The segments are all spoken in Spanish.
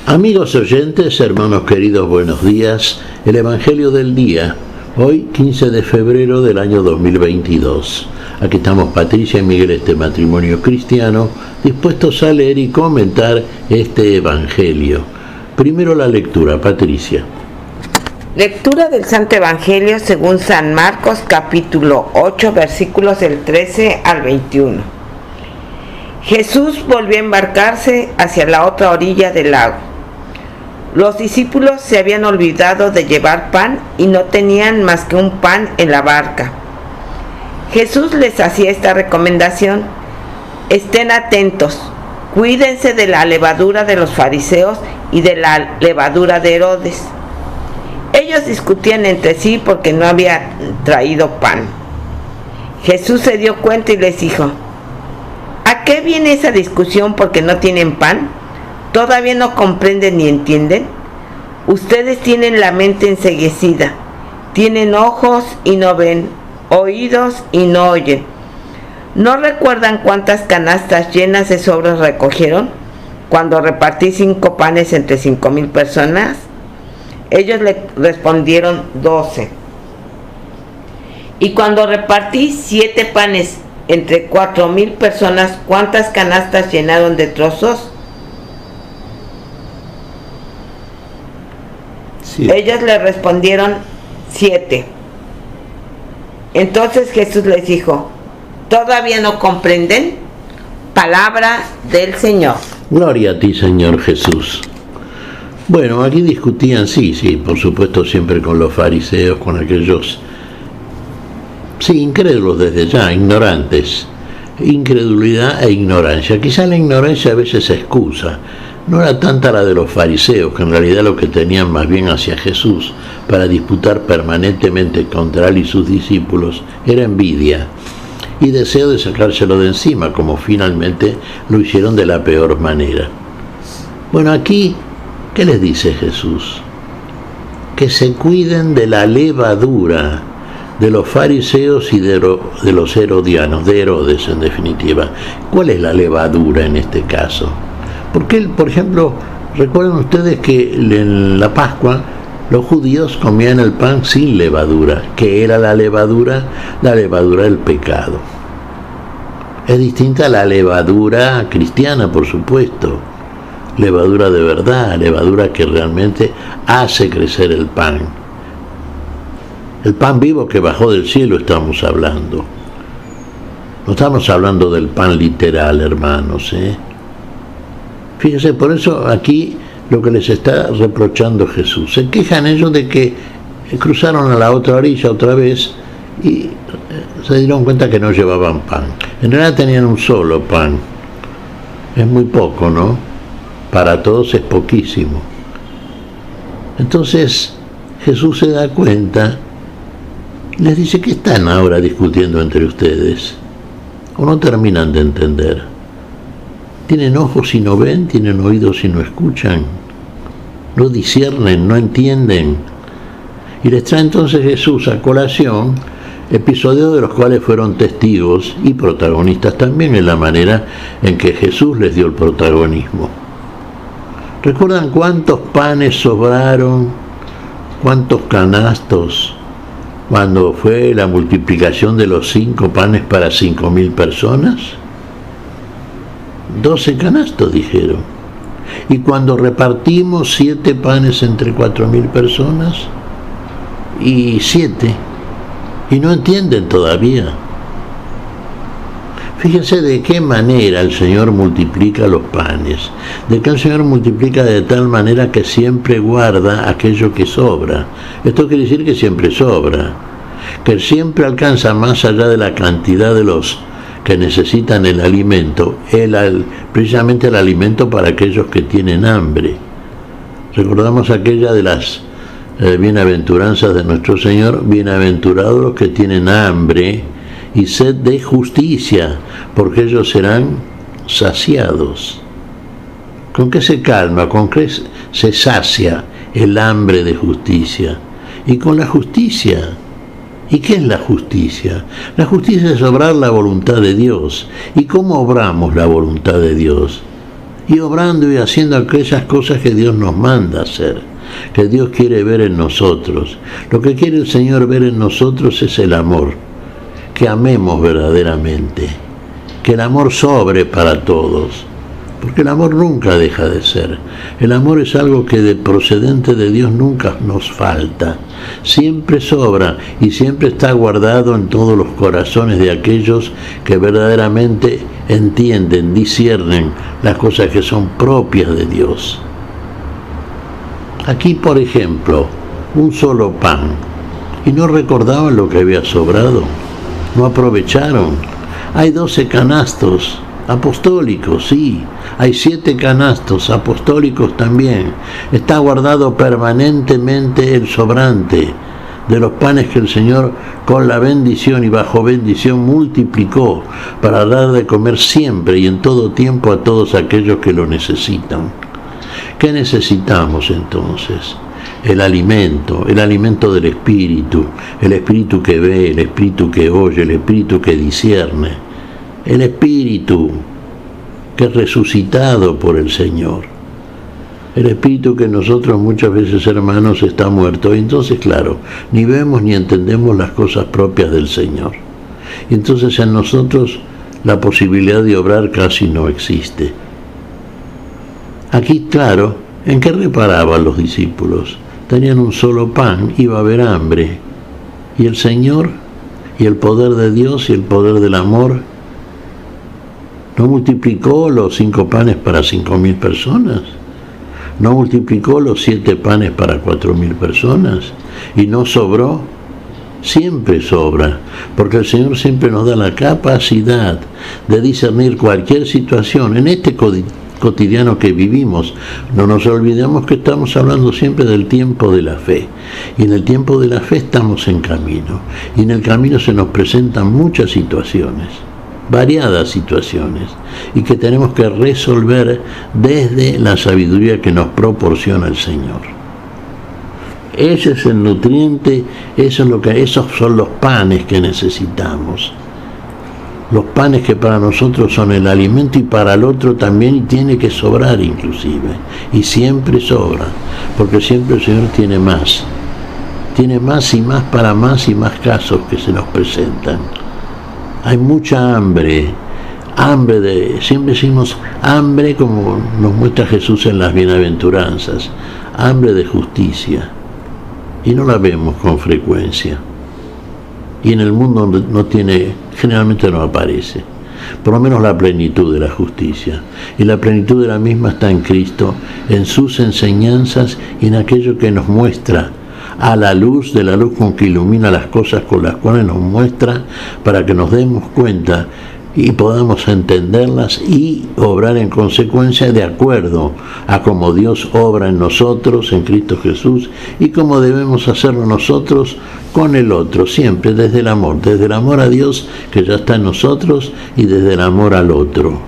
Amigos oyentes, hermanos queridos, buenos días. El Evangelio del día, hoy 15 de febrero del año 2022. Aquí estamos Patricia y Miguel, este matrimonio cristiano, dispuestos a leer y comentar este Evangelio. Primero la lectura, Patricia. Lectura del Santo Evangelio según San Marcos, capítulo 8, versículos del 13 al 21. Jesús volvió a embarcarse hacia la otra orilla del lago. Los discípulos se habían olvidado de llevar pan y no tenían más que un pan en la barca. Jesús les hacía esta recomendación: estén atentos, cuídense de la levadura de los fariseos y de la levadura de Herodes. Ellos discutían entre sí porque no habían traído pan. Jesús se dio cuenta y les dijo: ¿a qué viene esa discusión porque no tienen pan? ¿Todavía no comprenden ni entienden? Ustedes tienen la mente enceguecida, tienen ojos y no ven, oídos y no oyen. ¿No recuerdan cuántas canastas llenas de sobras recogieron cuando repartí 5 panes entre 5,000 personas? Ellos le respondieron 12. Y cuando repartí 7 panes entre 4,000 personas, ¿cuántas canastas llenaron de trozos? Sí. Ellos le respondieron 7. Entonces Jesús les dijo: ¿todavía no comprenden? Palabra del Señor. Gloria a ti, Señor Jesús. Bueno, aquí discutían, sí, por supuesto, siempre con los fariseos, con aquellos, incrédulos desde ya, ignorantes. Incredulidad e ignorancia. Quizá la ignorancia a veces se excusa. No era tanta la de los fariseos, que en realidad lo que tenían más bien hacia Jesús para disputar permanentemente contra él y sus discípulos era envidia y deseo de sacárselo de encima, como finalmente lo hicieron de la peor manera. Bueno, aquí, ¿qué les dice Jesús? Que se cuiden de la levadura de los fariseos y de los herodianos, de Herodes en definitiva. ¿Cuál es la levadura en este caso? Porque, por ejemplo, recuerden ustedes que en la Pascua los judíos comían el pan sin levadura. ¿Qué era la levadura? La levadura del pecado. Es distinta a la levadura cristiana, por supuesto. Levadura de verdad, levadura que realmente hace crecer el pan. El pan vivo que bajó del cielo estamos hablando. No estamos hablando del pan literal, hermanos, Fíjense, por eso aquí lo que les está reprochando Jesús. Se quejan ellos de que cruzaron a la otra orilla otra vez y se dieron cuenta que no llevaban pan. En realidad tenían un solo pan. Es muy poco, ¿no? Para todos es poquísimo. Entonces Jesús se da cuenta y les dice: ¿qué están ahora discutiendo entre ustedes? ¿O no terminan de entender? ¿Tienen ojos y no ven? ¿Tienen oídos y no escuchan? ¿No disciernen? ¿No entienden? Y les trae entonces Jesús a colación episodios de los cuales fueron testigos y protagonistas también en la manera en que Jesús les dio el protagonismo. ¿Recuerdan cuántos panes sobraron? ¿Cuántos canastos? Cuando fue la multiplicación de los 5 panes para 5,000 personas. 12 canastos, dijeron. Y cuando repartimos 7 panes entre 4,000 personas, y 7, y no entienden todavía. Fíjense de qué manera el Señor multiplica los panes, de que el Señor multiplica de tal manera que siempre guarda aquello que sobra. Esto quiere decir que siempre sobra, que siempre alcanza más allá de la cantidad de los que necesitan el alimento, precisamente el alimento para aquellos que tienen hambre. Recordamos aquella de las bienaventuranzas de nuestro Señor: bienaventurados los que tienen hambre y sed de justicia, porque ellos serán saciados. ¿Con qué se calma? ¿Con qué se sacia el hambre de justicia? Y con la justicia. ¿Y qué es la justicia? La justicia es obrar la voluntad de Dios. ¿Y cómo obramos la voluntad de Dios? y obrando y haciendo aquellas cosas que Dios nos manda hacer, que Dios quiere ver en nosotros. Lo que quiere el Señor ver en nosotros es el amor, que amemos verdaderamente, que el amor sobre para todos, porque el amor nunca deja de ser. El amor es algo que de procedente de Dios nunca nos falta, siempre sobra y siempre está guardado en todos los corazones de aquellos que verdaderamente entienden, disciernen las cosas que son propias de Dios. Aquí, por ejemplo, un solo pan, y no recordaban lo que había sobrado, no aprovecharon. Hay 12 canastos apostólicos, sí, hay 7 canastos apostólicos también. Está guardado permanentemente el sobrante de los panes que el Señor con la bendición y bajo bendición multiplicó para dar de comer siempre y en todo tiempo a todos aquellos que lo necesitan. ¿Qué necesitamos entonces? El alimento del Espíritu, el Espíritu que ve, el Espíritu que oye, el Espíritu que discierne, el Espíritu que es resucitado por el Señor, el Espíritu que nosotros muchas veces, hermanos, está muerto, y entonces, claro, ni vemos ni entendemos las cosas propias del Señor, y entonces en nosotros la posibilidad de obrar casi no existe. Aquí, claro, ¿en qué reparaban los discípulos? Tenían un solo pan, iba a haber hambre. Y el Señor, y el poder de Dios, y el poder del amor, ¿no multiplicó los 5 panes para 5.000 personas? ¿No multiplicó los 7 panes para 4.000 personas? ¿Y no sobró? Siempre sobra, porque el Señor siempre nos da la capacidad de discernir cualquier situación. En este cotidiano que vivimos, no nos olvidemos que estamos hablando siempre del tiempo de la fe, y en el tiempo de la fe estamos en camino, y en el camino se nos presentan muchas situaciones, variadas situaciones, y que tenemos que resolver desde la sabiduría que nos proporciona el Señor. Ese es el nutriente, esos son los panes que necesitamos. Los panes que para nosotros son el alimento y para el otro también, y tiene que sobrar inclusive, y siempre sobra, porque siempre el Señor tiene más y más para más y más casos que se nos presentan. Hay mucha hambre siempre decimos hambre, como nos muestra Jesús en las bienaventuranzas, hambre de justicia, y no la vemos con frecuencia. Y en el mundo generalmente no aparece, por lo menos la plenitud de la justicia. Y la plenitud de la misma está en Cristo, en sus enseñanzas y en aquello que nos muestra a la luz, de la luz con que ilumina las cosas, con las cuales nos muestra, para que nos demos cuenta y podamos entenderlas y obrar en consecuencia de acuerdo a cómo Dios obra en nosotros, en Cristo Jesús, y cómo debemos hacerlo nosotros con el otro, siempre desde el amor a Dios que ya está en nosotros y desde el amor al otro.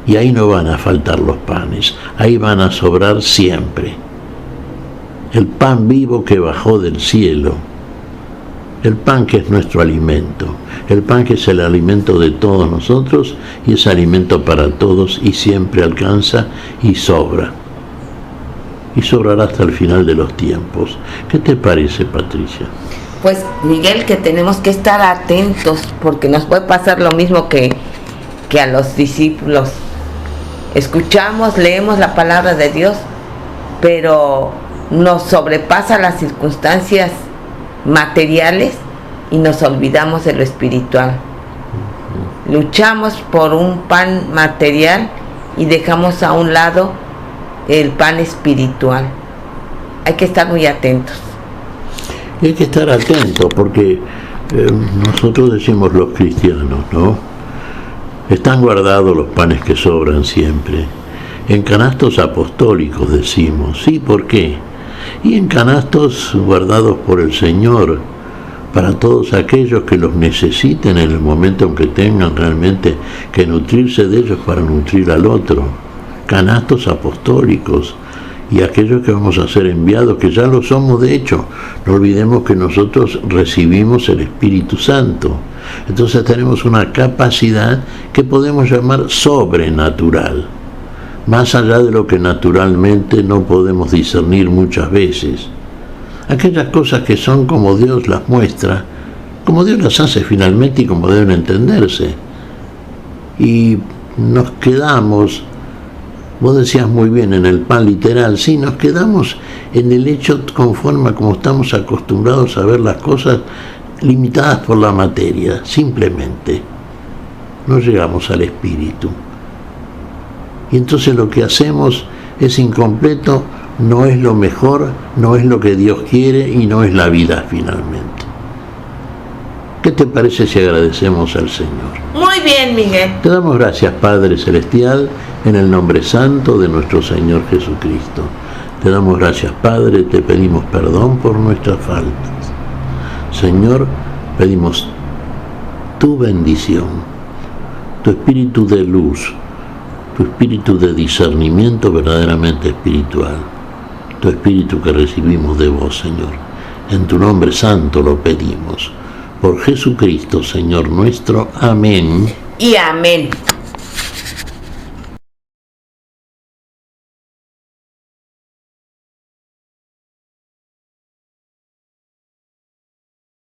Y ahí no van a faltar los panes, ahí van a sobrar siempre. El pan vivo que bajó del cielo, el pan que es nuestro alimento, el pan que es el alimento de todos nosotros y es alimento para todos y siempre alcanza y sobra. Y sobrará hasta el final de los tiempos. ¿Qué te parece, Patricia? Pues, Miguel, que tenemos que estar atentos, porque nos puede pasar lo mismo que a los discípulos. Escuchamos, leemos la palabra de Dios, pero nos sobrepasa las circunstancias materiales y nos olvidamos de lo espiritual. Luchamos por un pan material y dejamos a un lado el pan espiritual. Hay que estar muy atentos. Y hay que estar atentos porque nosotros decimos los cristianos, ¿no? Están guardados los panes que sobran siempre. En canastos apostólicos decimos, ¿sí? ¿Por qué? Y en canastos guardados por el Señor para todos aquellos que los necesiten en el momento en que tengan realmente que nutrirse de ellos para nutrir al otro. Canastos apostólicos y aquellos que vamos a ser enviados, que ya lo somos de hecho. No olvidemos que nosotros recibimos el Espíritu Santo. Entonces tenemos una capacidad que podemos llamar sobrenatural, más allá de lo que naturalmente no podemos discernir muchas veces. Aquellas cosas que son como Dios las muestra, como Dios las hace finalmente y como deben entenderse. Y nos quedamos, vos decías muy bien, en el pan literal, sí, nos quedamos en el hecho conforme a como estamos acostumbrados a ver las cosas, limitadas por la materia, simplemente. No llegamos al espíritu. Y entonces lo que hacemos es incompleto, no es lo mejor, no es lo que Dios quiere y no es la vida finalmente. ¿Qué te parece si agradecemos al Señor? Muy bien, Miguel. Te damos gracias, Padre Celestial, en el nombre santo de nuestro Señor Jesucristo. Te damos gracias, Padre, te pedimos perdón por nuestras faltas. Señor, pedimos tu bendición, tu espíritu de luz, tu espíritu de discernimiento verdaderamente espiritual, tu espíritu que recibimos de vos, Señor. En tu nombre santo lo pedimos. Por Jesucristo, Señor nuestro. Amén. Y amén.